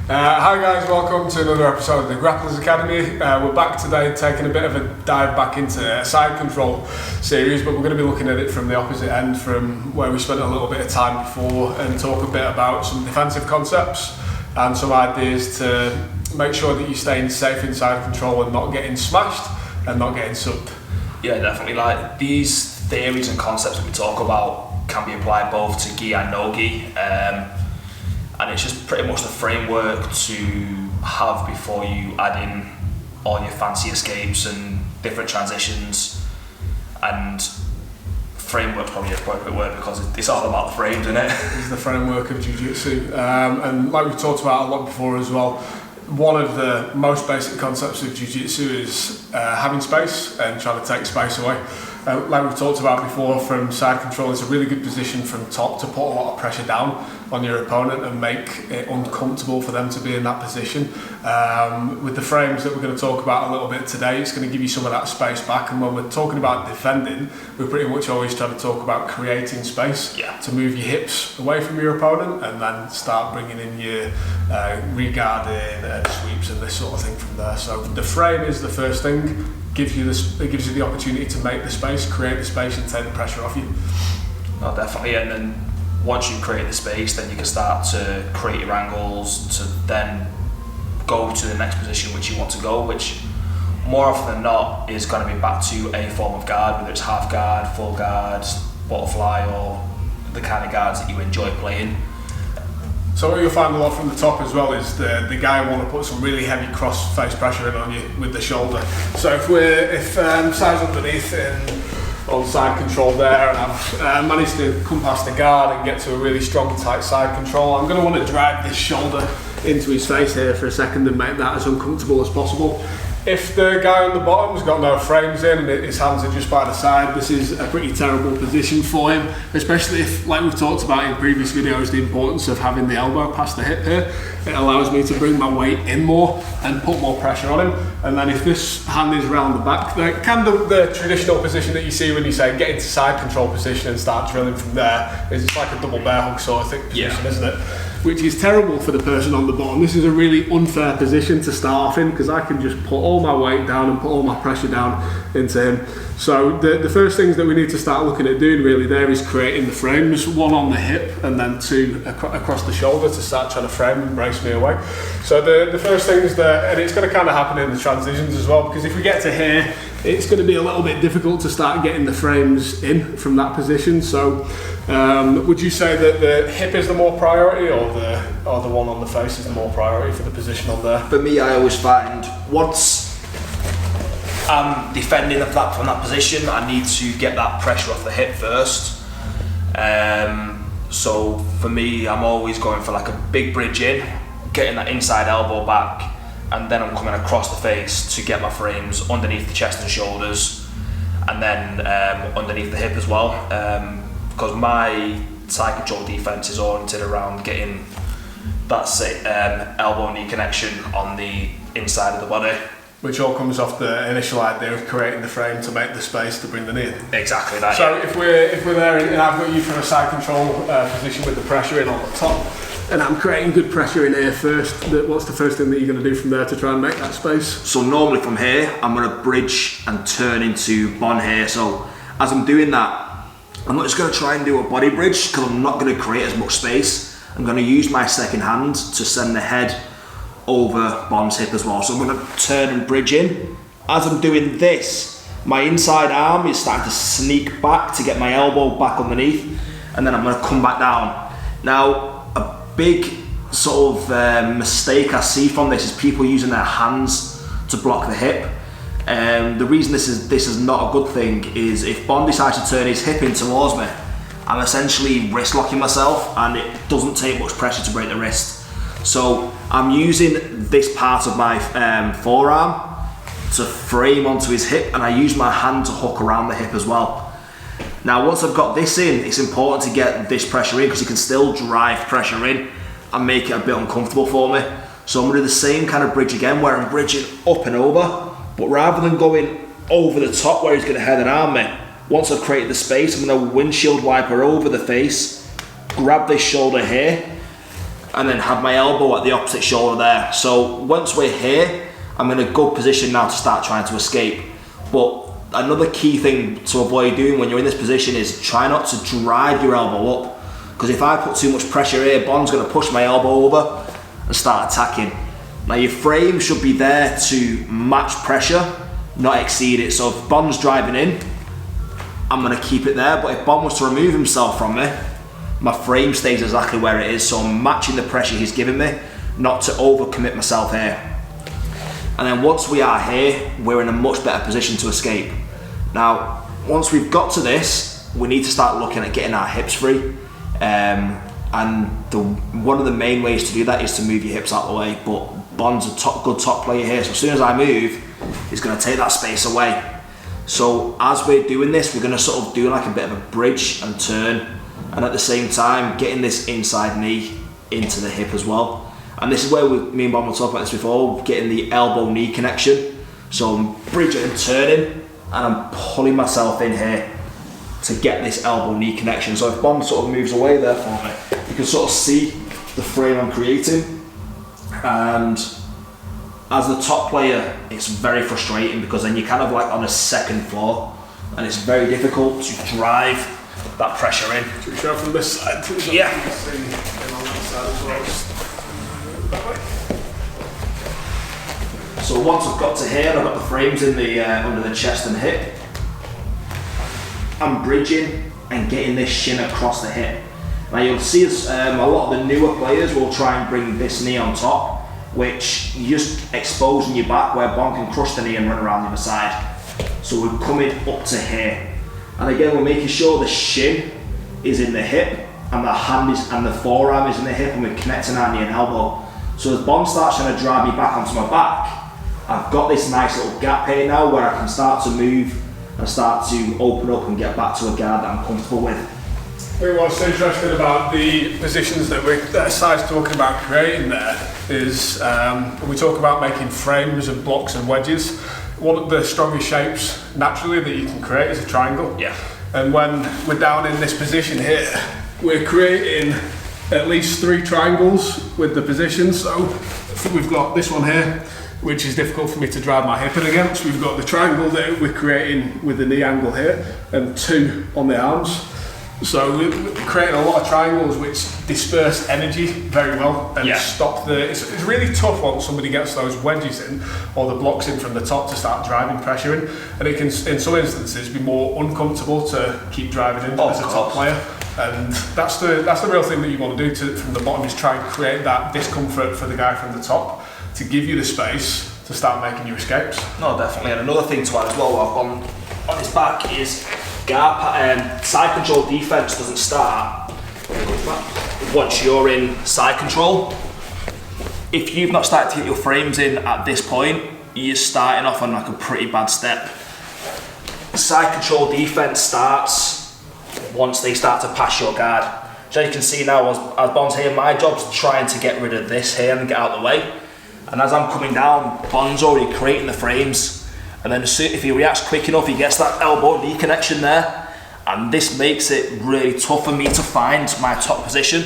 Hi guys, welcome to another episode of the Grapplers Academy. We're back today taking a bit of a dive back into a side control series, but we're going to be looking at it from the opposite end, from where we spent a little bit of time before, and talk a bit about some defensive concepts and some ideas to make sure that you're staying safe in side control and not getting smashed and not getting subbed. Yeah, definitely. Like, these theories and concepts that we talk about can be applied both to gi and no gi. And it's just pretty much the framework to have before you add in all your fancy escapes and different transitions. And framework's probably a appropriate word because it's all about the frames, isn't it? It's the framework of jiu-jitsu. And like we've talked about a lot before as well, one of the most basic concepts of jiu-jitsu is having space and trying to take space away. Like we've talked about before, from side control, it's a really good position from top to put a lot of pressure down on your opponent and make it uncomfortable for them to be in that position. With the frames that we're going to talk about a little bit today, it's going to give you some of that space back. And when we're talking about defending, we're pretty much always trying to talk about creating space to move your hips away from your opponent and then start bringing in your re-guarding and sweeps and this sort of thing from there. So the frame is the first thing. It gives you the opportunity to make the space, create the space and take the pressure off you. Oh, definitely. And then once you create the space, then you can start to create your angles to then go to the next position which you want to go, which more often than not is going to be back to a form of guard, whether it's half guard, full guard, butterfly, or the kind of guards that you enjoy playing. So what you'll find a lot from the top as well is the guy want to put some really heavy cross face pressure in on you with the shoulder. So if side's underneath on side control there, and I've managed to come past the guard and get to a really strong tight side control, I'm going to want to drag this shoulder into his face here for a second and make that as uncomfortable as possible. If the guy on the bottom's got no frames in and his hands are just by the side, this is a pretty terrible position for him, especially if, like we've talked about in previous videos, the importance of having the elbow past the hip here. It allows me to bring my weight in more and put more pressure on him. And then if this hand is round the back, the traditional position that you see when you say get into side control position and start drilling from there, is it's like a double bear hug sort of thing position, isn't it? Which is terrible for the person on the bottom. This is a really unfair position to start off in because I can just put all my weight down and put all my pressure down into him. So the first things that we need to start looking at doing really there is creating the frames, one on the hip and then two across the shoulder to start trying to frame and brace me away. So the first things that, and it's going to kind of happen in the transitions as well, because if we get to here, it's going to be a little bit difficult to start getting the frames in from that position. So would you say that the hip is the more priority or the one on the face is the more priority for the position on there? For me, I always find once I'm defending from that position, I need to get that pressure off the hip first. So for me, I'm always going for like a big bridge in, getting that inside elbow back, and then I'm coming across the face to get my frames underneath the chest and shoulders, and then underneath the hip as well. Because my side control defense is oriented around getting that elbow-knee connection on the inside of the body. Which all comes off the initial idea of creating the frame to make the space to bring the knee in. Exactly that. So if we're there and I've got you from a side control position with the pressure in on the top, and I'm creating good pressure in here first, what's the first thing that you're going to do from there to try and make that space? So normally from here, I'm going to bridge and turn into bond here. So as I'm doing that, I'm not just going to try and do a body bridge because I'm not going to create as much space. I'm going to use my second hand to send the head over Bond's hip as well. So I'm going to turn and bridge in. As I'm doing this, my inside arm is starting to sneak back to get my elbow back underneath, and then I'm going to come back down. Now, a big sort of mistake I see from this is people using their hands to block the hip. The reason this is not a good thing is if Bond decides to turn his hip in towards me, I'm essentially wrist locking myself, and it doesn't take much pressure to break the wrist. So I'm using this part of my forearm to frame onto his hip, and I use my hand to hook around the hip as well. Now once I've got this in, it's important to get this pressure in because you can still drive pressure in and make it a bit uncomfortable for me. So I'm going to do the same kind of bridge again where I'm bridging up and over, but rather than going over the top where he's going to head and arm me, once I've created the space, I'm going to windshield wiper over the face, grab this shoulder here, and then have my elbow at the opposite shoulder there. So once we're here, I'm in a good position now to start trying to escape. But another key thing to avoid doing when you're in this position is try not to drive your elbow up, because if I put too much pressure here, Bond's going to push my elbow over and start attacking. Now your frame should be there to match pressure, not exceed it. So if Bond's driving in, I'm going to keep it there, but if Bond was to remove himself from me, my frame stays exactly where it is, so I'm matching the pressure he's giving me, not to overcommit myself here. And then once we are here, we're in a much better position to escape. Now, once we've got to this, we need to start looking at getting our hips free. And one of the main ways to do that is to move your hips out of the way, but Bond's a good top player here, so as soon as I move, he's going to take that space away. So as we're doing this, we're going to sort of do like a bit of a bridge and turn, and at the same time getting this inside knee into the hip as well. And this is where me and Bond will talk about this before, getting the elbow knee connection. So I'm bridging and turning, and I'm pulling myself in here to get this elbow knee connection. So if Bond sort of moves away there for me, you can sort of see the frame I'm creating. And as the top player, it's very frustrating because then you're kind of like on a second floor, and it's very difficult to drive that pressure in. Should we show from this side? Yeah. So once I've got to here, I've got the frames in the under the chest and hip. I'm bridging and getting this shin across the hip. Now you'll see as a lot of the newer players will try and bring this knee on top, which you're just exposing your back where Bond can crush the knee and run around the other side. So we're coming up to here. And again, we're making sure the shin is in the hip and the hand is, and the forearm is in the hip, and we're connecting our knee and elbow. So as Bond starts trying to drive me back onto my back, I've got this nice little gap here now where I can start to move and start to open up and get back to a guard that I'm comfortable with. What's interesting about the positions that Sai's talking about creating there is when we talk about making frames and blocks and wedges, one of the strongest shapes naturally that you can create is a triangle. Yeah. And when we're down in this position here, we're creating at least 3 triangles with the positions. So we've got this one here, which is difficult for me to drive my hip in against. We've got the triangle that we're creating with the knee angle here, and 2 on the arms. So we're creating a lot of triangles which disperse energy very well and stop the... It's really tough once somebody gets those wedges in or the blocks in from the top to start driving pressure in, and it can, in some instances, be more uncomfortable to keep driving in as a top player. And that's the real thing that you want to do from the bottom, is try and create that discomfort for the guy from the top to give you the space to start making your escapes. No, definitely. And another thing to add as well, on his back is side control defense doesn't start once you're in side control. If you've not started to get your frames in at this point, you're starting off on like a pretty bad step. Side control defense starts once they start to pass your guard. So you can see now, as Bond's here, my job's trying to get rid of this here and get out of the way. And as I'm coming down, Bond's already creating the frames. And then if he reacts quick enough, he gets that elbow knee connection there. And this makes it really tough for me to find my top position.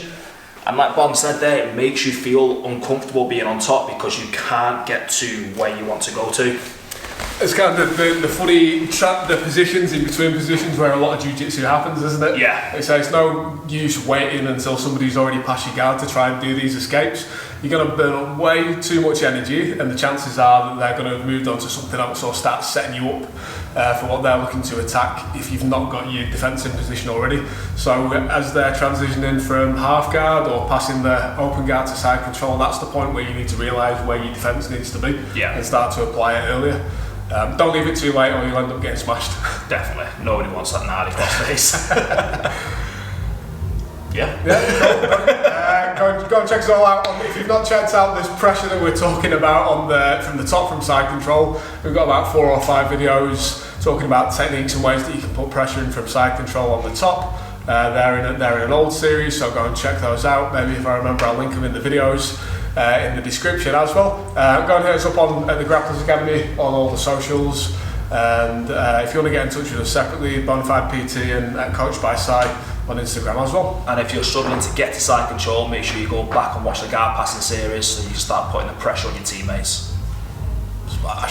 And like Bond said there, it makes you feel uncomfortable being on top because you can't get to where you want to go to. It's kind of the funny the positions in between positions where a lot of jiu-jitsu happens, isn't it? Yeah. So it's no use waiting until somebody's already passed your guard to try and do these escapes. You're going to burn up way too much energy, and the chances are that they're going to have moved on to something else or start setting you up for what they're looking to attack if you've not got your defence in position already. So as they're transitioning from half guard or passing the open guard to side control, that's the point where you need to realise where your defence needs to be and start to apply it earlier. Don't leave it too late or you'll end up getting smashed. Definitely. Nobody wants that gnarly cross face. Cool. Go and check us all out. If you've not checked out this pressure that we're talking about from the top from side control, we've got about 4 or 5 videos talking about techniques and ways that you can put pressure in from side control on the top. They're in an old series, so go and check those out. Maybe if I remember, I'll link them in the videos in the description as well. Go and hit us up at the Grapplers Academy on all the socials. And if you want to get in touch with us separately, Bonafide PT and Coached by Sai, on Instagram as well. And if you're struggling to get to side control, make sure you go back and watch the guard passing series so you can start putting the pressure on your teammates. Spot.